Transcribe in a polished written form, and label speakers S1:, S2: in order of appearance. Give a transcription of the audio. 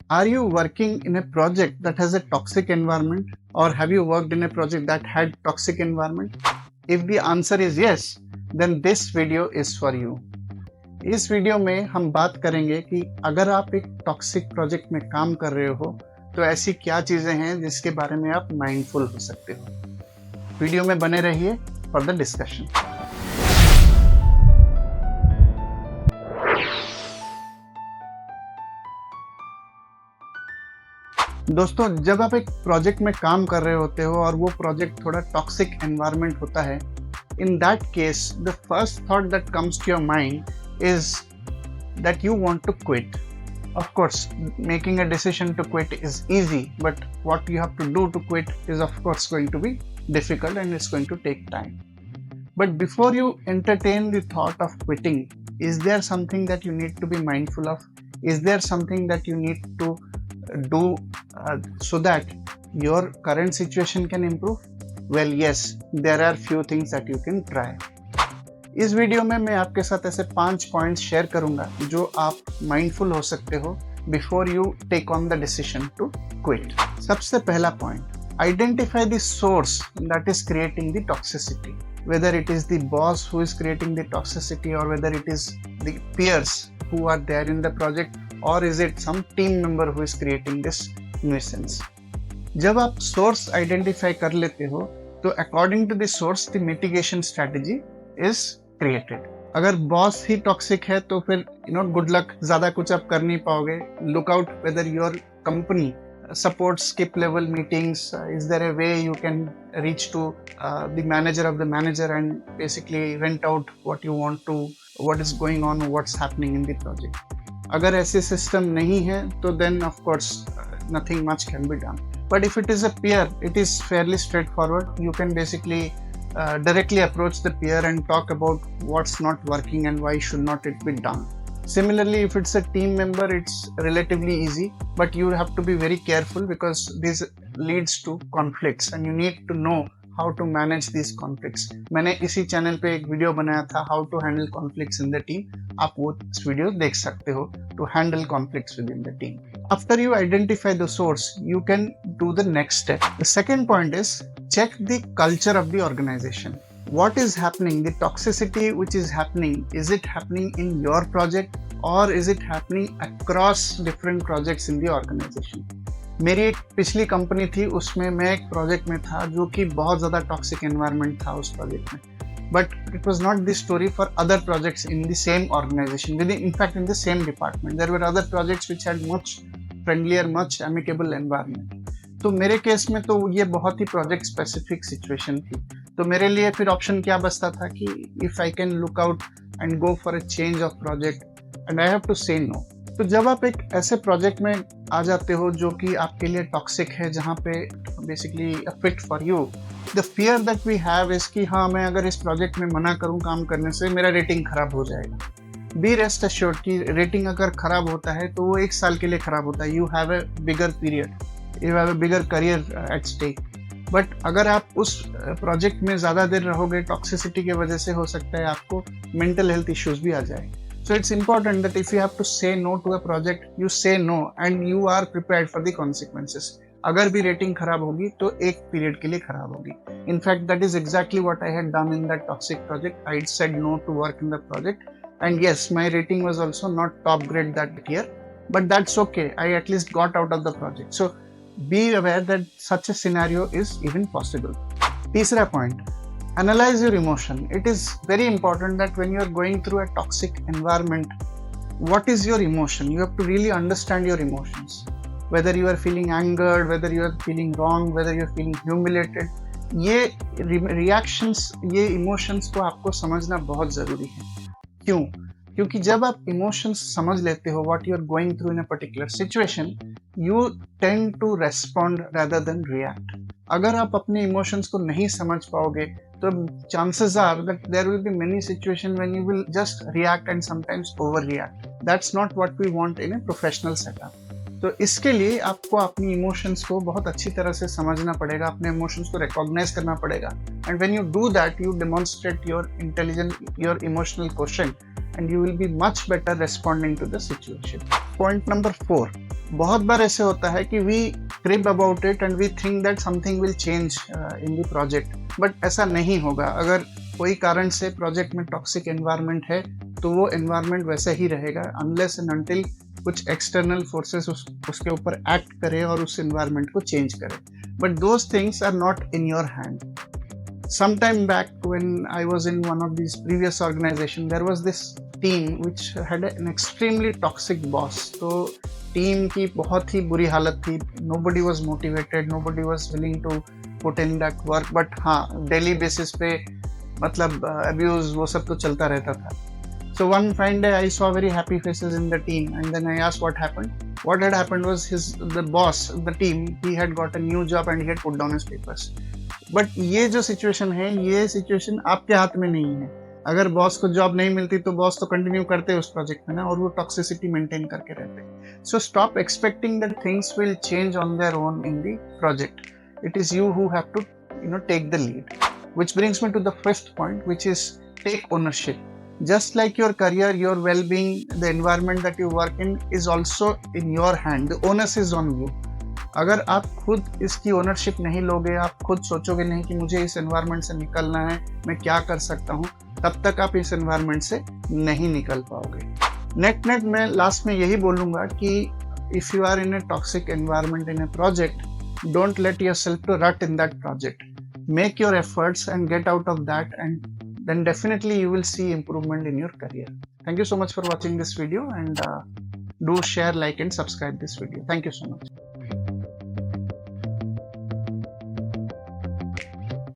S1: Are you working in a project that has a toxic environment, or have you worked in a project that had toxic environment? If the answer is yes, then this video is for you. इस video में हम बात करेंगे कि अगर आप एक toxic project में काम कर रहे हो तो ऐसी क्या चीजें हैं जिसके बारे में आप माइंडफुल हो सकते हो। वीडियो में बने रहिए फॉर द डिस्कशन। दोस्तों, जब आप एक प्रोजेक्ट में काम कर रहे होते हो और वो प्रोजेक्ट थोड़ा टॉक्सिक एनवायरनमेंट होता है, in that case the first thought that comes to your mind is that you want to quit. Of course, making a decision to quit is easy, but what you have to do to quit is of course going to be difficult and it's going to take time. But before you entertain the thought of quitting, is there something that you need to be mindful of? Is there something that you need to do so that your current situation can improve? Well, yes, there are few things that you can try. इस video में मैं आपके साथ ऐसे 5 points share करूंगा जो आप mindful हो सकते हो before you take on the decision to quit. सबसे पहला point, identify the source that is creating the toxicity, whether it is the boss who is creating the toxicity or whether it is the peers who are there in the project or is it some team member who is creating this nuisance. जब आप source identify कर लेते हो तो according to the source the mitigation strategy is created. अगर boss ही toxic है तो फिर गुड लक, ज्यादा कुछ आप कर नहीं पाओगे। Look out whether your company supports skip level meetings. Is there a way you can reach to the manager of the manager and basically vent out what you want to, what is going on, what's happening in the project. अगर ऐसे system नहीं है तो then of course nothing much can be done. But if it is a peer, it is fairly straightforward. You can basically directly approach the peer and talk about what's not working and why should not it be done. Similarly, if it's a team member, it's relatively easy, but you have to be very careful because this leads to conflicts and you need to know how to manage these conflicts. मैंने इसी channel पे एक video बनाया था how to handle conflicts in the team. आप वो video देख सकते हो to handle conflicts within the team. After you identify the source, you can do the next step. The second point is check the culture of the organization. What is happening, the toxicity which is happening, is it happening in your project or is it happening across different projects in the organization? मेरी एक पिछली company थी, उसमें मैं एक project में था जो कि बहुत ज़्यादा टॉक्सिक एनवायरनमेंट था उस प्रोजेक्ट में, but it was not the story for other projects in the same organisation, with in fact in the same department there were other projects which had much friendlier, much amicable environment. तो मेरे case में तो ये बहुत ही project specific situation थी, तो मेरे लिए फिर ऑप्शन क्या बचता था कि if I can look out and go for a change of project and I have to say no. तो जब आप एक ऐसे प्रोजेक्ट में आ जाते हो जो कि आपके लिए टॉक्सिक है, जहाँ पे basically a fit for you, the fear that we have is कि हाँ, मैं अगर इस प्रोजेक्ट में मना करूँ काम करने से मेरा रेटिंग खराब हो जाएगा। बी रेस्ट एश्योर्ड कि रेटिंग अगर खराब होता है तो वो 1 साल के लिए खराब होता है। You have a bigger period, you have a bigger career at stake. But अगर आप उस प्रोजेक्ट में ज़्यादा देर रहोगे, टॉक्सिसिटी की वजह से हो सकता है आपको मेंटल हेल्थ इश्यूज भी आ जाए। So it's important that if you have to say no to a project, you say no and you are prepared for the consequences. अगर भी रेटिंग खराब होगी तो एक पीरियड के लिए खराब होगी। In fact that is exactly what I had done in that toxic project. I said no to work in the project and yes, my rating was also not top grade that year, but that's okay. I at least got out of the project. So be aware that such a scenario is even possible. तीसरा point, analyze your emotion. It is very important that when you are going through a toxic environment, what is your emotion? You have to really understand your emotions. Whether you are feeling angered, whether you are feeling wrong, whether you are feeling humiliated, ये reactions, ये emotions को आपको समझना बहुत ज़रूरी है। क्यों? क्योंकि जब आप इमोशंस समझ लेते हो what you are going through in a particular situation, you tend to respond rather than react. अगर आप अपने इमोशंस को नहीं समझ पाओगे तो chances are that there will be many situation when you will just react and sometimes overreact. That's not what we want in a professional setup. तो इसके लिए आपको अपनी इमोशंस को बहुत अच्छी तरह से समझना पड़ेगा, अपने इमोशंस को रिकॉग्नाइज करना पड़ेगा। And when you do that, you demonstrate your intelligence, your emotional quotient, and you will be much better responding to the situation. Point number 4, बहुत बार ऐसे होता है कि we crib about it and we think that something will change in the project, but ऐसा नहीं होगा। अगर कोई कारण से प्रोजेक्ट में टॉक्सिक एनवायरनमेंट है तो वो एनवायरनमेंट वैसे ही रहेगा अनलेस एंड अनटिल कुछ एक्सटर्नल फोर्सेस उसके ऊपर एक्ट करे और उस एनवायरनमेंट को चेंज करे, but those things are not in your hand. Some time back when I was in one of these previous organization, there was this team which had an extremely toxic boss. तो team की बहुत ही बुरी हालत थी, nobody was motivated, nobody was willing to put in that work, but हाँ daily basis पे मतलब abuse वो सब तो चलता रहता था। So one fine day I saw very happy faces in the team, and then I asked what happened. What had happened was the boss, the team, he had got a new job and he had put down his papers. But ये जो situation है, ये situation आपके हाथ में नहीं है। अगर बॉस को जॉब नहीं मिलती तो बॉस तो कंटिन्यू करते उस प्रोजेक्ट में ना, और वो टॉक्सिसिटी मेंटेन करके रहते। So stop expecting that things will change on their own in the project. It is you who have to take the lead, which brings me to the first point, which is take ownership. Just like your career, your well-being, the environment that you work in is also in your hand. The onus is on you. अगर आप खुद इसकी ownership नहीं लोगे, आप खुद सोचोगे नहीं कि मुझे इस एनवायरनमेंट से निकलना है, मैं क्या कर सकता हूँ, तब तक आप इस एनवायरनमेंट से नहीं निकल पाओगे। नेट मैं लास्ट में यही बोलूँगा कि if you are in a toxic environment in a project, don't let yourself to rot in that project. Make your efforts and get out of that, and then definitely you will see improvement in your career. Thank you so much for watching this video, and do share, like and subscribe this video. Thank you so much.